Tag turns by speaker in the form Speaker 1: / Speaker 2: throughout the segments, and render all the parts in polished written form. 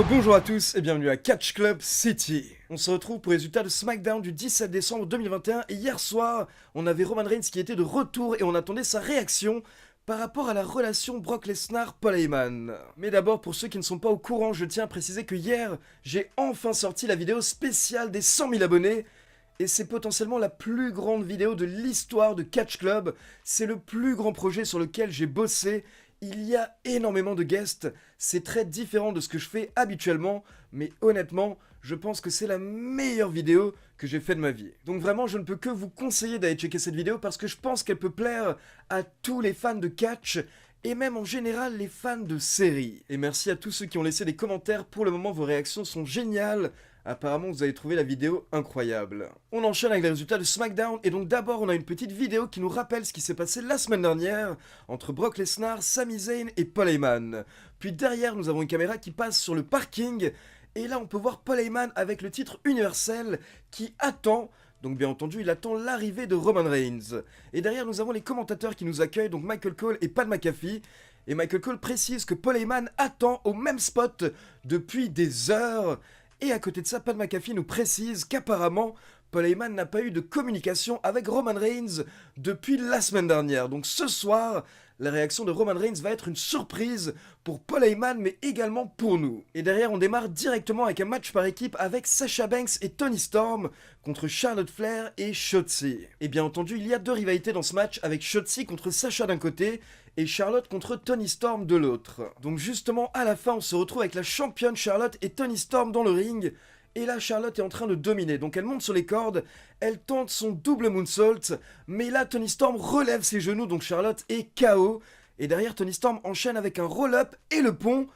Speaker 1: Bonjour à tous et bienvenue à Catch Club City. On se retrouve pour les résultats de SmackDown du 17 décembre 2021 et hier soir, on avait Roman Reigns qui était de retour et on attendait sa réaction par rapport à la relation Brock Lesnar-Paul Heyman. Mais d'abord, pour ceux qui ne sont pas au courant, je tiens à préciser que hier, j'ai enfin sorti la vidéo spéciale des 100 000 abonnés. Et c'est potentiellement la plus grande vidéo de l'histoire de Catch Club. C'est le plus grand projet sur lequel j'ai bossé. Il y a énormément de guests. C'est très différent de ce que je fais habituellement. Mais honnêtement, je pense que c'est la meilleure vidéo que j'ai fait de ma vie. Donc vraiment, je ne peux que vous conseiller d'aller checker cette vidéo parce que je pense qu'elle peut plaire à tous les fans de catch et même en général les fans de séries. Et merci à tous ceux qui ont laissé des commentaires. Pour le moment, vos réactions sont géniales. Apparemment, vous avez trouvé la vidéo incroyable. On enchaîne avec les résultats de SmackDown, et donc d'abord, on a une petite vidéo qui nous rappelle ce qui s'est passé la semaine dernière entre Brock Lesnar, Sami Zayn et Paul Heyman. Puis derrière, nous avons une caméra qui passe sur le parking, et là, on peut voir Paul Heyman avec le titre universel qui attend. Donc bien entendu, il attend l'arrivée de Roman Reigns. Et derrière, nous avons les commentateurs qui nous accueillent, donc Michael Cole et Pat McAfee. Et Michael Cole précise que Paul Heyman attend au même spot depuis des heures. Et à côté de ça, Pat McAfee nous précise qu'apparemment, Paul Heyman n'a pas eu de communication avec Roman Reigns depuis la semaine dernière. Donc ce soir, la réaction de Roman Reigns va être une surprise pour Paul Heyman, mais également pour nous. Et derrière, on démarre directement avec un match par équipe avec Sasha Banks et Toni Storm contre Charlotte Flair et Shotzi. Et bien entendu, il y a deux rivalités dans ce match avec Shotzi contre Sasha d'un côté et Charlotte contre Toni Storm de l'autre. Donc justement, à la fin, on se retrouve avec la championne Charlotte et Toni Storm dans le ring. Et là, Charlotte est en train de dominer. Donc elle monte sur les cordes, elle tente son double moonsault. Mais là, Toni Storm relève ses genoux, donc Charlotte est KO. Et derrière, Toni Storm enchaîne avec un roll-up et le pont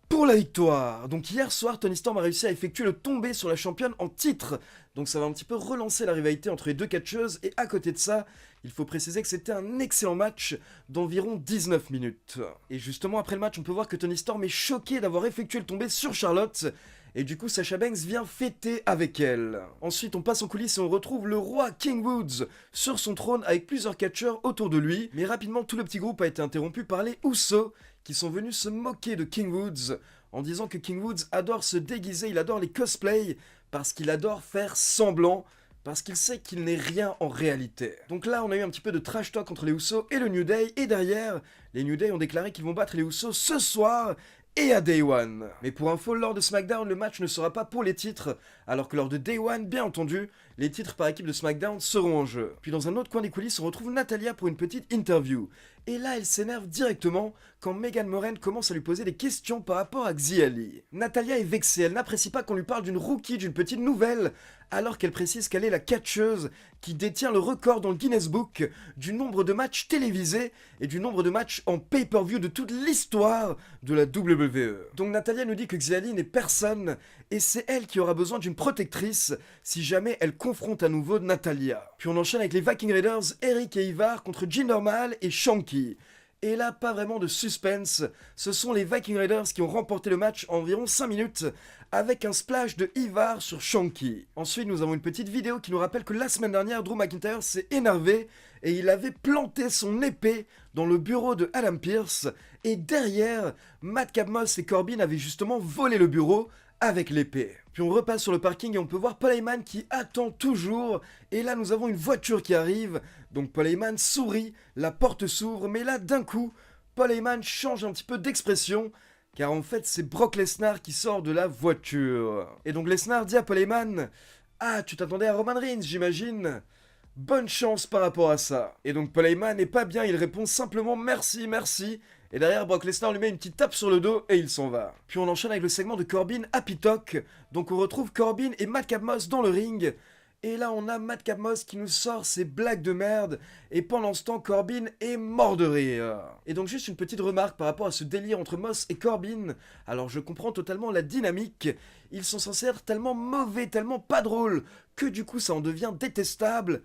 Speaker 1: pour la victoire. Donc hier soir, Toni Storm a réussi à effectuer le tombé sur la championne en titre. Donc ça va un petit peu relancer la rivalité entre les deux catcheuses. Et à côté de ça, il faut préciser que c'était un excellent match d'environ 19 minutes. Et justement, après le match, on peut voir que Toni Storm est choquée d'avoir effectué le tombé sur Charlotte. Et du coup, Sasha Banks vient fêter avec elle. Ensuite, on passe en coulisses et on retrouve le roi King Woods sur son trône avec plusieurs catcheurs autour de lui. Mais rapidement, tout le petit groupe a été interrompu par les Usos qui sont venus se moquer de King Woods en disant que King Woods adore se déguiser, il adore les cosplays parce qu'il adore faire semblant, parce qu'il sait qu'il n'est rien en réalité. Donc là, on a eu un petit peu de trash talk entre les Usos et le New Day, et derrière, les New Day ont déclaré qu'ils vont battre les Usos ce soir et à Day One. Mais pour info, lors de SmackDown, le match ne sera pas pour les titres, alors que lors de Day One, bien entendu, les titres par équipe de SmackDown seront en jeu. Puis dans un autre coin des coulisses, on retrouve Natalya pour une petite interview. Et là, elle s'énerve directement quand Megan Moran commence à lui poser des questions par rapport à Xiali. Natalya est vexée, elle n'apprécie pas qu'on lui parle d'une rookie, d'une petite nouvelle, alors qu'elle précise qu'elle est la catcheuse qui détient le record dans le Guinness Book du nombre de matchs télévisés et du nombre de matchs en pay-per-view de toute l'histoire de la WWE. Donc Natalya nous dit que Xiali n'est personne et c'est elle qui aura besoin d'une protectrice si jamais elle confronte à nouveau Natalya. Puis on enchaîne avec les Viking Raiders, Eric et Ivar contre Jinder Mahal et Shanky. Et là, pas vraiment de suspense, ce sont les Viking Raiders qui ont remporté le match en environ 5 minutes avec un splash de Ivar sur Shanky. Ensuite, nous avons une petite vidéo qui nous rappelle que la semaine dernière, Drew McIntyre s'est énervé et il avait planté son épée dans le bureau de Adam Pearce. Et derrière, Madcap Moss et Corbin avaient justement volé le bureau avec l'épée. Puis on repasse sur le parking et on peut voir Paul Heyman qui attend toujours. Et là, nous avons une voiture qui arrive. Donc Paul Heyman sourit, la porte s'ouvre, mais là, d'un coup, Paul Heyman change un petit peu d'expression. Car en fait, c'est Brock Lesnar qui sort de la voiture. Et donc Lesnar dit à Paul Heyman: Ah, tu t'attendais à Roman Reigns, j'imagine. Bonne chance par rapport à ça. Et donc Paul Heyman n'est pas bien, il répond simplement merci, merci. Et derrière, Brock Lesnar lui met une petite tape sur le dos et il s'en va. Puis on enchaîne avec le segment de Corbin Happy Talk. Donc on retrouve Corbin et Madcap Moss dans le ring. Et là, on a Madcap Moss qui nous sort ses blagues de merde. Et pendant ce temps, Corbin est mort de rire. Et donc juste une petite remarque par rapport à ce délire entre Moss et Corbin. Alors je comprends totalement la dynamique. Ils sont censés être tellement mauvais, tellement pas drôles, que du coup ça en devient détestable.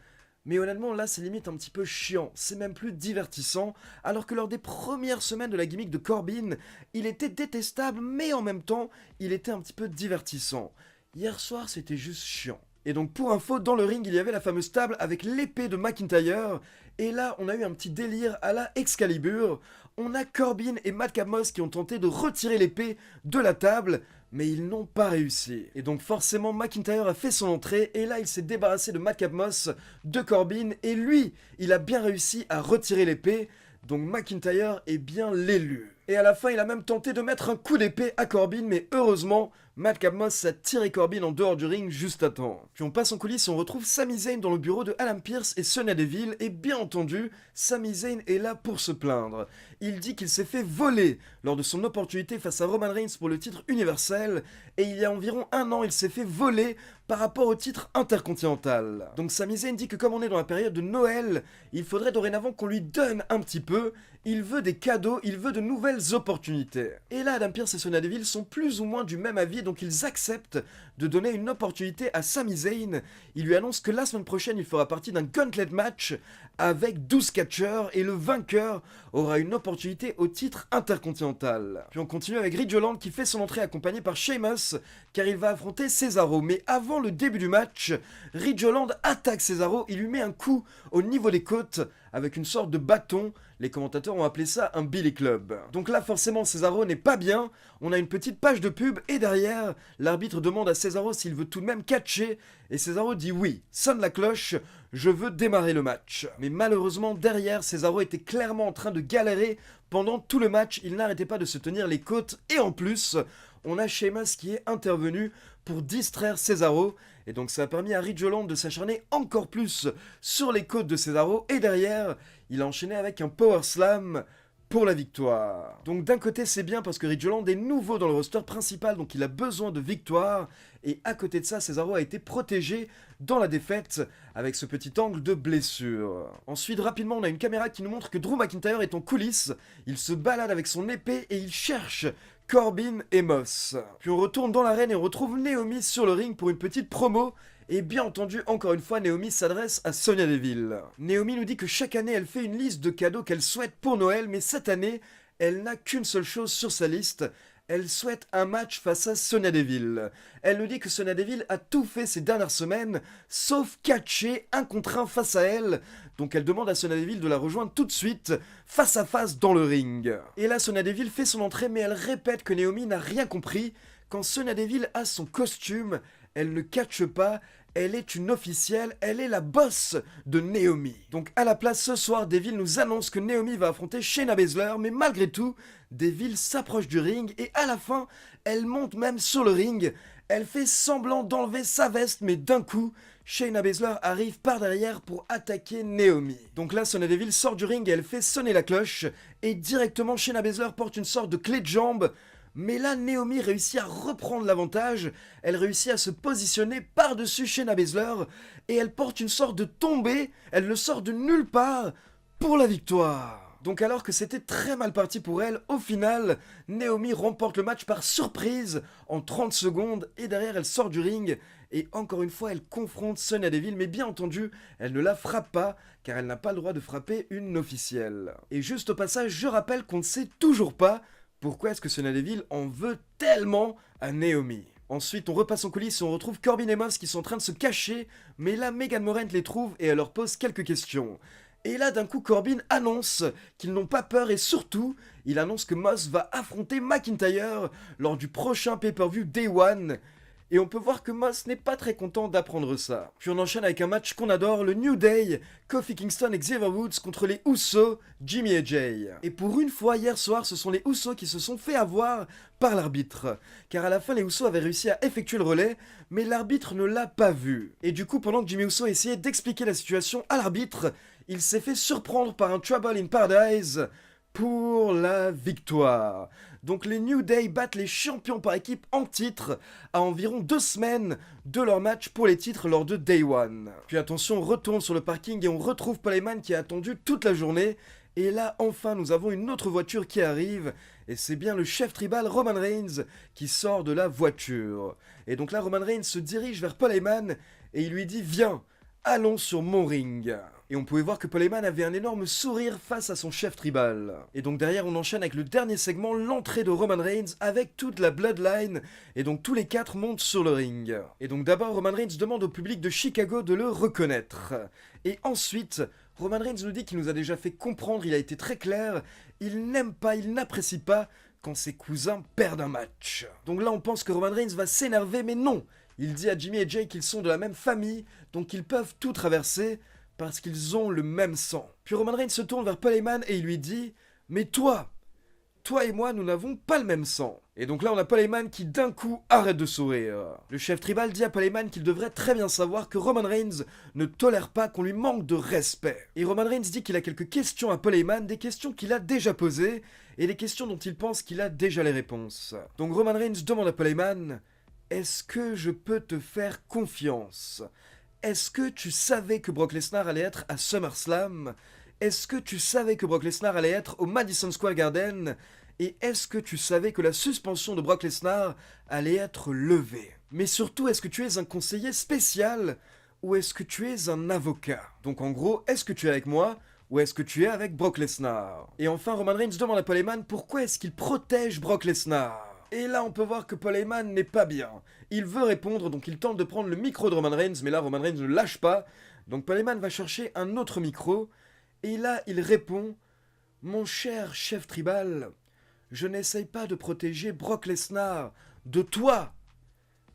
Speaker 1: Mais honnêtement, là, c'est limite un petit peu chiant. C'est même plus divertissant. Alors que lors des premières semaines de la gimmick de Corbin, il était détestable, mais en même temps, il était un petit peu divertissant. Hier soir, c'était juste chiant. Et donc, pour info, dans le ring, il y avait la fameuse table avec l'épée de McIntyre. Et là, on a eu un petit délire à la Excalibur, on a Corbin et Madcap Moss qui ont tenté de retirer l'épée de la table, mais ils n'ont pas réussi. Et donc forcément McIntyre a fait son entrée et là il s'est débarrassé de Madcap Moss, de Corbin et lui, il a bien réussi à retirer l'épée, donc McIntyre est bien l'élu. Et à la fin il a même tenté de mettre un coup d'épée à Corbin, mais heureusement Madcap Moss a tiré Corbin en dehors du ring juste à temps. Puis on passe en coulisses et on retrouve Sami Zayn dans le bureau de Adam Pearce et Sonya Deville, et bien entendu, Sami Zayn est là pour se plaindre. Il dit qu'il s'est fait voler lors de son opportunité face à Roman Reigns pour le titre universel, et il y a environ un an il s'est fait voler par rapport au titre intercontinental. Donc Sami Zayn dit que comme on est dans la période de Noël, il faudrait dorénavant qu'on lui donne un petit peu, il veut des cadeaux, il veut de nouvelles opportunités. Et là Adam Pearce et Sonya Deville sont plus ou moins du même avis, donc ils acceptent de donner une opportunité à Sami Zayn. Il lui annonce que la semaine prochaine il fera partie d'un gauntlet match avec 12 catcheurs et le vainqueur aura une opportunité au titre intercontinental. Puis on continue avec Ridge Holland qui fait son entrée accompagné par Sheamus car il va affronter Cesaro. Mais avant le début du match, Ridge Holland attaque Cesaro, il lui met un coup au niveau des côtes avec une sorte de bâton. Les commentateurs ont appelé ça un Billy Club. Donc là forcément Cesaro n'est pas bien, on a une petite page de pub et derrière, l'arbitre demande à Cesaro s'il veut tout de même catcher et Cesaro dit oui, sonne la cloche, je veux démarrer le match. Mais malheureusement derrière, Cesaro était clairement en train de galérer pendant tout le match, il n'arrêtait pas de se tenir les côtes et en plus, on a Sheamus qui est intervenu pour distraire Cesaro. Et donc ça a permis à Ridge Holland de s'acharner encore plus sur les côtes de Cesaro. Et derrière, il a enchaîné avec un Power Slam pour la victoire. Donc d'un côté c'est bien parce que Ridge Holland est nouveau dans le roster principal, donc il a besoin de victoire. Et à côté de ça, Cesaro a été protégé dans la défaite avec ce petit angle de blessure. Ensuite, rapidement, on a une caméra qui nous montre que Drew McIntyre est en coulisses. Il se balade avec son épée et il cherche Corbin et Moss. Puis on retourne dans l'arène et on retrouve Naomi sur le ring pour une petite promo. Et bien entendu, encore une fois, Naomi s'adresse à Sonya Deville. Naomi nous dit que chaque année, elle fait une liste de cadeaux qu'elle souhaite pour Noël, mais cette année, elle n'a qu'une seule chose sur sa liste. Elle souhaite un match face à Sonya Deville. Elle nous dit que Sonya Deville a tout fait ces dernières semaines, sauf catcher un contre un face à elle. Donc elle demande à Sonya Deville de la rejoindre tout de suite, face à face dans le ring. Et là, Sonya Deville fait son entrée, mais elle répète que Naomi n'a rien compris. Quand Sonya Deville a son costume, elle ne catche pas, elle est une officielle, elle est la boss de Naomi. Donc à la place ce soir, Deville nous annonce que Naomi va affronter Shayna Baszler, mais malgré tout, Deville s'approche du ring et à la fin, elle monte même sur le ring. Elle fait semblant d'enlever sa veste, mais d'un coup, Shayna Baszler arrive par derrière pour attaquer Naomi. Donc là, Sonya Deville sort du ring et elle fait sonner la cloche, et directement Shayna Baszler porte une sorte de clé de jambe. Mais là, Naomi réussit à reprendre l'avantage, elle réussit à se positionner par-dessus Shayna Baszler, et elle porte une sorte de tombée, elle le sort de nulle part, pour la victoire. Donc alors que c'était très mal parti pour elle, au final, Naomi remporte le match par surprise en 30 secondes, et derrière elle sort du ring, et encore une fois elle confronte Sonya Deville, mais bien entendu, elle ne la frappe pas, car elle n'a pas le droit de frapper une officielle. Et juste au passage, je rappelle qu'on ne sait toujours pas pourquoi est-ce que Sonya Deville en veut tellement à Naomi. Ensuite, on repasse en coulisses et on retrouve Corbin et Moss qui sont en train de se cacher, mais là, Megan Morant les trouve et elle leur pose quelques questions. Et là, d'un coup, Corbin annonce qu'ils n'ont pas peur et surtout, il annonce que Moss va affronter McIntyre lors du prochain pay-per-view Day One. Et on peut voir que Moss n'est pas très content d'apprendre ça. Puis on enchaîne avec un match qu'on adore, le New Day, Kofi Kingston et Xavier Woods contre les Usos, Jimmy et Jay. Et pour une fois, hier soir, ce sont les Usos qui se sont fait avoir par l'arbitre. Car à la fin, les Usos avaient réussi à effectuer le relais, mais l'arbitre ne l'a pas vu. Et du coup, pendant que Jimmy Uso essayait d'expliquer la situation à l'arbitre, il s'est fait surprendre par un Trouble in Paradise pour la victoire. Donc les New Day battent les champions par équipe en titre à environ 2 semaines de leur match pour les titres lors de Day One. Puis attention, on retourne sur le parking et on retrouve Paul Heyman qui a attendu toute la journée. Et là, enfin, nous avons une autre voiture qui arrive. Et c'est bien le chef tribal Roman Reigns qui sort de la voiture. Et donc là, Roman Reigns se dirige vers Paul Heyman et il lui dit « Viens, allons sur mon ring ». Et on pouvait voir que Paul Heyman avait un énorme sourire face à son chef tribal. Et donc derrière on enchaîne avec le dernier segment, l'entrée de Roman Reigns avec toute la Bloodline. Et donc tous les 4 montent sur le ring. Et donc d'abord Roman Reigns demande au public de Chicago de le reconnaître. Et ensuite, Roman Reigns nous dit qu'il nous a déjà fait comprendre, il a été très clair, il n'aime pas, il n'apprécie pas quand ses cousins perdent un match. Donc là on pense que Roman Reigns va s'énerver, mais non. Il dit à Jimmy et Jay qu'ils sont de la même famille, donc ils peuvent tout traverser parce qu'ils ont le même sang. Puis Roman Reigns se tourne vers Paul Heyman et il lui dit « Mais toi et moi, nous n'avons pas le même sang. » Et donc là, on a Paul Heyman qui d'un coup arrête de sourire. Le chef tribal dit à Paul Heyman qu'il devrait très bien savoir que Roman Reigns ne tolère pas qu'on lui manque de respect. Et Roman Reigns dit qu'il a quelques questions à Paul Heyman, des questions qu'il a déjà posées, et des questions dont il pense qu'il a déjà les réponses. Donc Roman Reigns demande à Paul Heyman « Est-ce que je peux te faire confiance ? Est-ce que tu savais que Brock Lesnar allait être à SummerSlam ? Est-ce que tu savais que Brock Lesnar allait être au Madison Square Garden ? Et est-ce que tu savais que la suspension de Brock Lesnar allait être levée ? Mais surtout, est-ce que tu es un conseiller spécial ou est-ce que tu es un avocat ? Donc en gros, est-ce que tu es avec moi ou est-ce que tu es avec Brock Lesnar ? Et enfin, Roman Reigns demande à Paul Heyman pourquoi est-ce qu'il protège Brock Lesnar ? Et là, on peut voir que Paul Heyman n'est pas bien. Il veut répondre, donc il tente de prendre le micro de Roman Reigns, mais là, Roman Reigns ne lâche pas. Donc Paul Heyman va chercher un autre micro, et là, il répond « Mon cher chef tribal, je n'essaye pas de protéger Brock Lesnar de toi,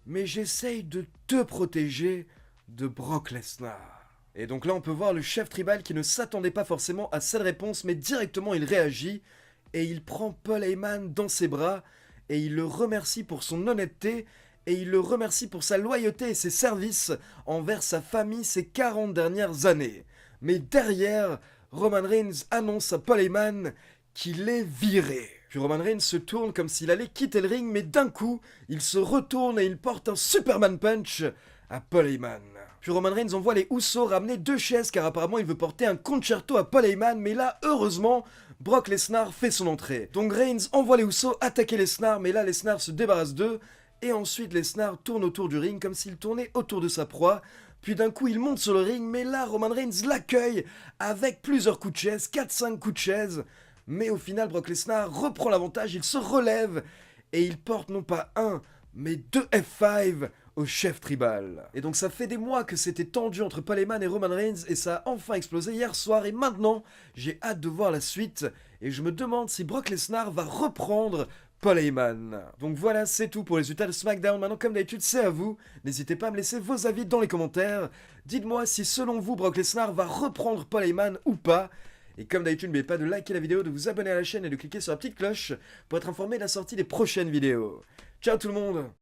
Speaker 1: mais j'essaye de te protéger de Brock Lesnar. » Et donc là, on peut voir le chef tribal qui ne s'attendait pas forcément à cette réponse, mais directement, il réagit, et il prend Paul Heyman dans ses bras, et il le remercie pour son honnêteté, et il le remercie pour sa loyauté et ses services envers sa famille ces 40 dernières années. Mais derrière, Roman Reigns annonce à Paul Heyman qu'il est viré. Puis Roman Reigns se tourne comme s'il allait quitter le ring, mais d'un coup, il se retourne et il porte un Superman Punch à Paul Heyman. Puis Roman Reigns envoie les Usos ramener 2 chaises car apparemment il veut porter un concerto à Paul Heyman, mais là, heureusement, Brock Lesnar fait son entrée. Donc Reigns envoie les Usos attaquer Lesnar, mais là Lesnar se débarrasse d'eux, et ensuite Lesnar tourne autour du ring comme s'il tournait autour de sa proie. Puis d'un coup il monte sur le ring, mais là Roman Reigns l'accueille avec plusieurs coups de chaise, 4-5 coups de chaise. Mais au final Brock Lesnar reprend l'avantage, il se relève, et il porte non pas un, mais 2 F5 au chef tribal. Et donc ça fait des mois que c'était tendu entre Paul Heyman et Roman Reigns, et ça a enfin explosé hier soir, et maintenant j'ai hâte de voir la suite, et je me demande si Brock Lesnar va reprendre Paul Heyman. Donc voilà, c'est tout pour les résultats de SmackDown. Maintenant, comme d'habitude, c'est à vous. N'hésitez pas à me laisser vos avis dans les commentaires. Dites-moi si, selon vous, Brock Lesnar va reprendre Paul Heyman ou pas. Et comme d'habitude, n'oubliez pas de liker la vidéo, de vous abonner à la chaîne et de cliquer sur la petite cloche pour être informé de la sortie des prochaines vidéos. Ciao tout le monde!